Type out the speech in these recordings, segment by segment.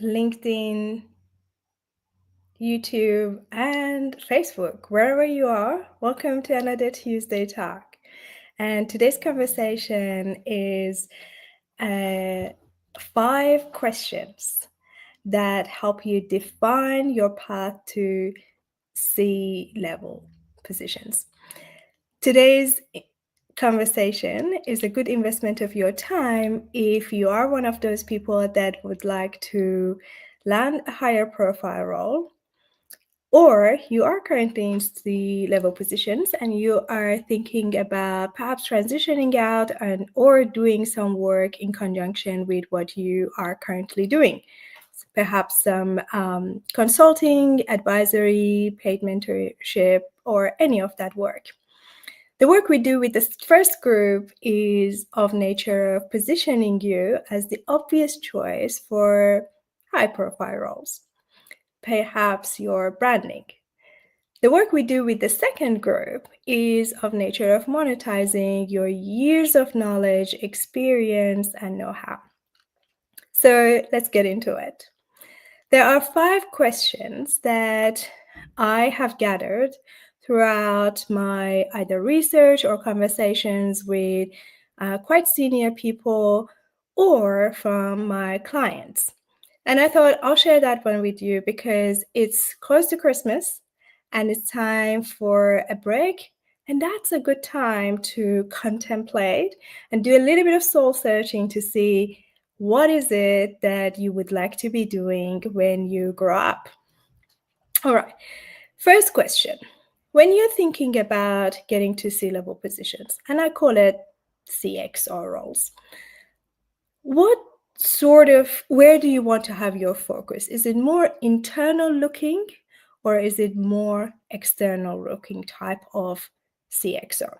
LinkedIn, YouTube, and Facebook. Wherever you are, welcome to another Tuesday Talk. And today's conversation is 5 questions that help you define your path to C-level positions. Today's conversation is a good investment of your time if you are one of those people that would like to land a higher profile role, or you are currently in C-level positions and you are thinking about perhaps transitioning out or doing some work in conjunction with what you are currently doing. Perhaps some consulting, advisory, paid mentorship, or any of that work. The work we do with this first group is of nature of positioning you as the obvious choice for high-profile roles, perhaps your branding. The work we do with the second group is of nature of monetizing your years of knowledge, experience, and know-how. So let's get into it. There are 5 questions that I have gathered throughout my either research or conversations with quite senior people or from my clients. And I thought I'll share that one with you because it's close to Christmas and it's time for a break. And that's a good time to contemplate and do a little bit of soul searching to see what is it that you would like to be doing when you grow up. All right, first question. When you're thinking about getting to C-level positions, and I call it CXO roles, where do you want to have your focus? Is it more internal looking or is it more external looking type of CXO?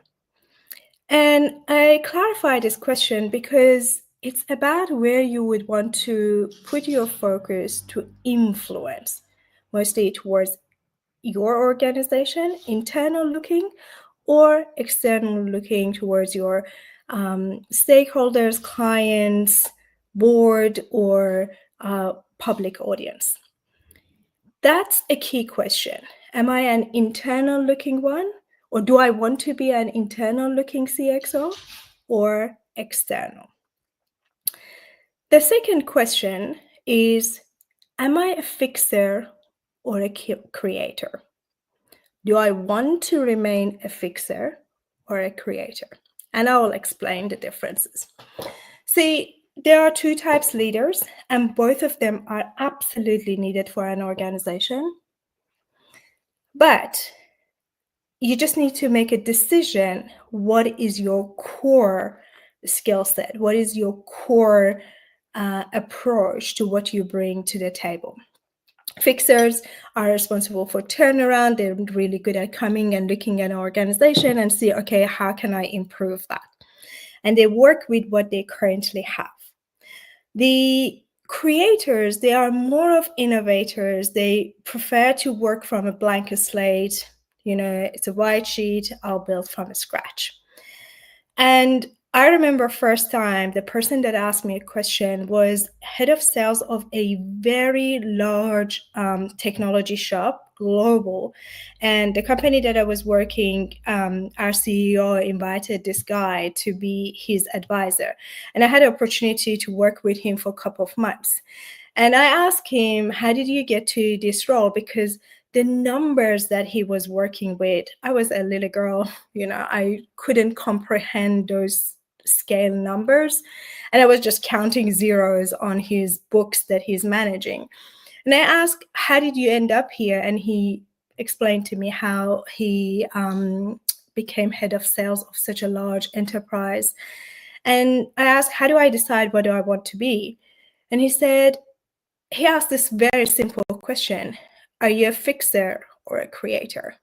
And I clarify this question because it's about where you would want to put your focus to influence, mostly towards your organization, internal looking, or external looking towards your stakeholders, clients, board, or public audience. That's a key question. Am I an internal looking one? Or do I want to be an internal looking CXO or external? The second question is, am I a fixer or a creator? Do I want to remain a fixer or a creator? And I will explain the differences. See, there are 2 types of leaders, and both of them are absolutely needed for an organization. But you just need to make a decision. What is your core skill set? What is your core approach to what you bring to the table? Fixers are responsible for turnaround. They're really good at coming and looking at an organization and see, okay, how can I improve that? And they work with what they currently have. The creators, they are more of innovators. They prefer to work from a blank slate. It's a white sheet, I'll build from scratch. And I remember first time the person that asked me a question was head of sales of a very large technology shop, global. And the company that I was working, our CEO invited this guy to be his advisor. And I had an opportunity to work with him for a couple of months. And I asked him, how did you get to this role? Because the numbers that he was working with, I was a little girl, I couldn't comprehend those scale numbers. And I was just counting zeros on his books that he's managing. And I asked, how did you end up here? And he explained to me how he became head of sales of such a large enterprise. And I asked, how do I decide what do I want to be? And he asked this very simple question. Are you a fixer or a creator?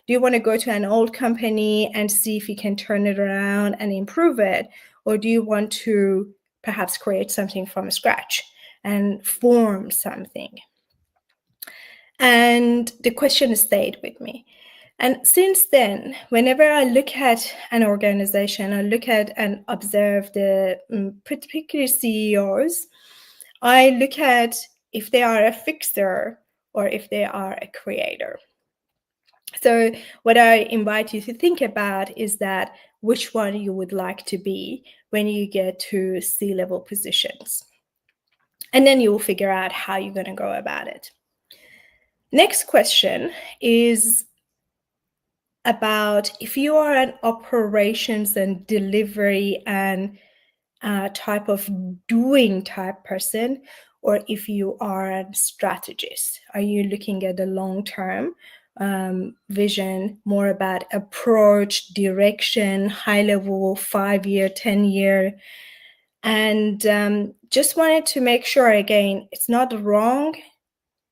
Do you want to go to an old company and see if you can turn it around and improve it? Or do you want to perhaps create something from scratch and form something? And the question stayed with me. And since then, whenever I look at an organization, I look at and observe the particular CEOs, I look at if they are a fixer or if they are a creator. So what I invite you to think about is that which one you would like to be when you get to C-level positions. And then you will figure out how you're going to go about it. Next question is about if you are an operations and delivery and type of doing type person, or if you are a strategist. Are you looking at the long-term vision, more about approach, direction, high level, 5-year, 10-year? And just wanted to make sure, again, it's not wrong.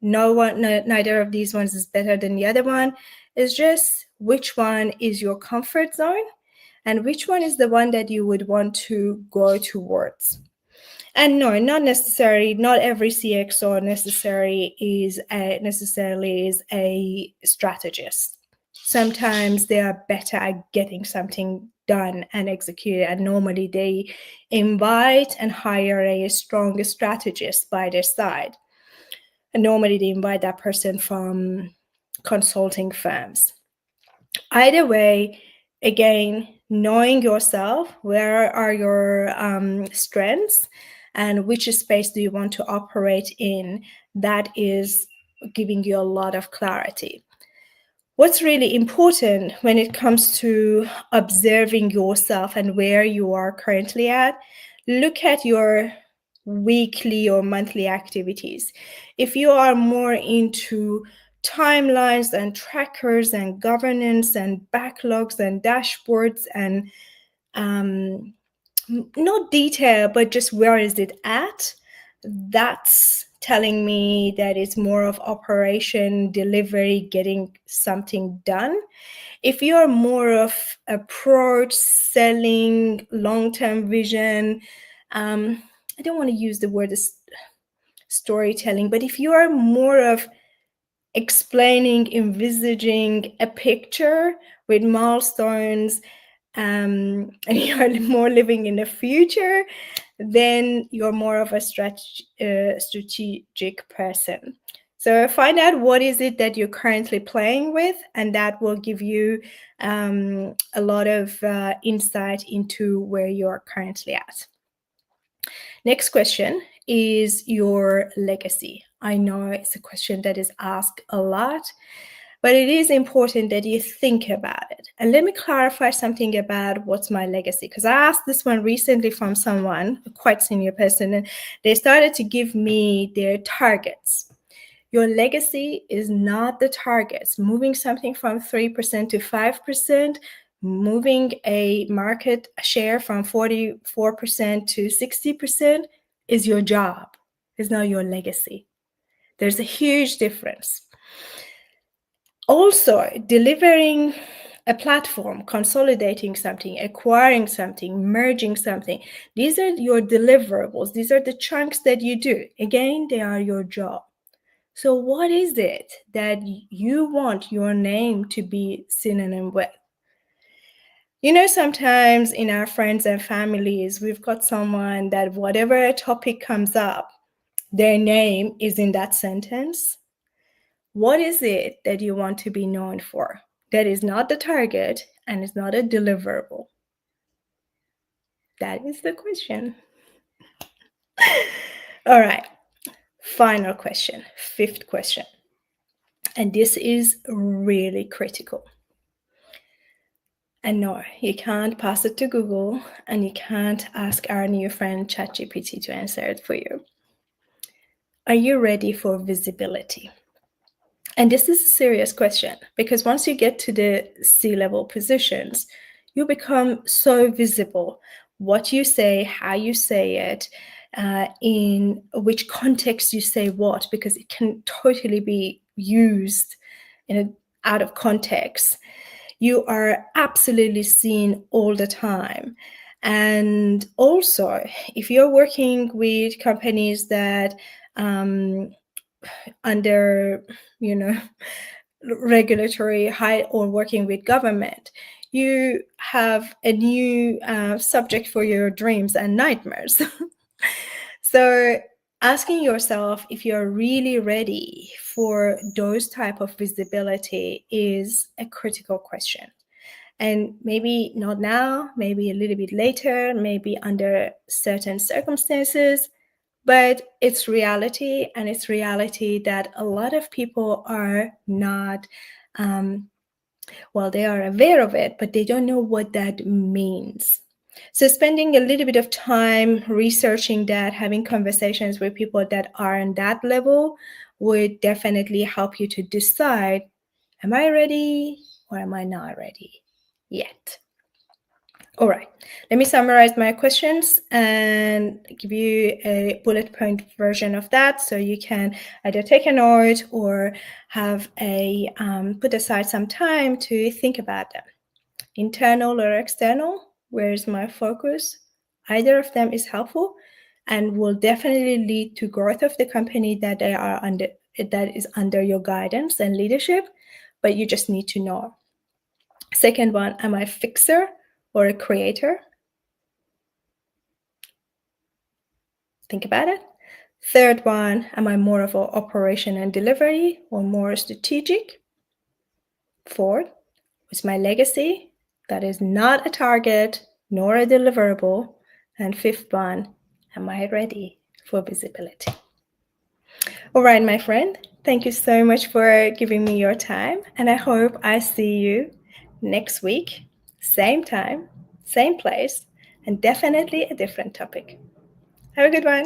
Neither of these ones is better than the other one. It's just which one is your comfort zone and which one is the one that you would want to go towards. And no, not necessarily, not every CXO necessarily is a strategist. Sometimes they are better at getting something done and executed, and normally they invite and hire a strong strategist by their side. And normally they invite that person from consulting firms. Either way, again, knowing yourself, where are your strengths and which space do you want to operate in, that is giving you a lot of clarity. What's really important when it comes to observing yourself and where you are currently at, look at your weekly or monthly activities. If you are more into timelines and trackers and governance and backlogs and dashboards and not detail, but just where is it at, that's telling me that it's more of operation, delivery, getting something done. If you're more of approach, selling, long-term vision, I don't want to use the word storytelling, but if you are more of explaining, envisaging a picture with milestones, and you're more living in the future, then you're more of a strategic person. So find out what is it that you're currently playing with, and that will give you a lot of insight into where you're currently at. Next question is your legacy. I know it's a question that is asked a lot, but it is important that you think about it. And let me clarify something about what's my legacy, because I asked this one recently from someone, a quite senior person, and they started to give me their targets. Your legacy is not the targets. Moving something from 3% to 5%, moving a market share from 44% to 60% is your job. It's not your legacy. There's a huge difference. Also, delivering a platform, consolidating something, acquiring something, merging something, these are your deliverables. These are the chunks that you do. Again, they are your job. So what is it that you want your name to be synonym with? You know, sometimes in our friends and families, we've got someone that whatever a topic comes up, their name is in that sentence. What is it that you want to be known for? That is not the target and is not a deliverable. That is the question. All right, final question, fifth question. And this is really critical. And no, you can't pass it to Google, and you can't ask our new friend Chat GPT to answer it for you. Are you ready for visibility? And this is a serious question, because once you get to the C-level positions, you become so visible. What you say, how you say it, in which context you say what, because it can totally be used out of context. You are absolutely seen all the time. And also, if you're working with companies that under, regulatory high, or working with government, you have a new subject for your dreams and nightmares. So asking yourself if you're really ready for those type of visibility is a critical question. And maybe not now, maybe a little bit later, maybe under certain circumstances, but it's reality, and it's reality that a lot of people are not, they are aware of it, but they don't know what that means. So spending a little bit of time researching that, having conversations with people that are on that level would definitely help you to decide, am I ready or am I not ready yet? All right, let me summarize my questions and give you a bullet point version of that, so you can either take a note or have put aside some time to think about them. Internal or external, where is my focus? Either of them is helpful and will definitely lead to growth of the company that is under your guidance and leadership, but you just need to know. Second one, am I a fixer or a creator? Think about it. Third one, am I more of an operation and delivery or more strategic? Fourth, is my legacy that is not a target nor a deliverable? And fifth one, am I ready for visibility? All right, my friend, thank you so much for giving me your time, and I hope I see you next week, same time, same place, and definitely a different topic. Have a good one.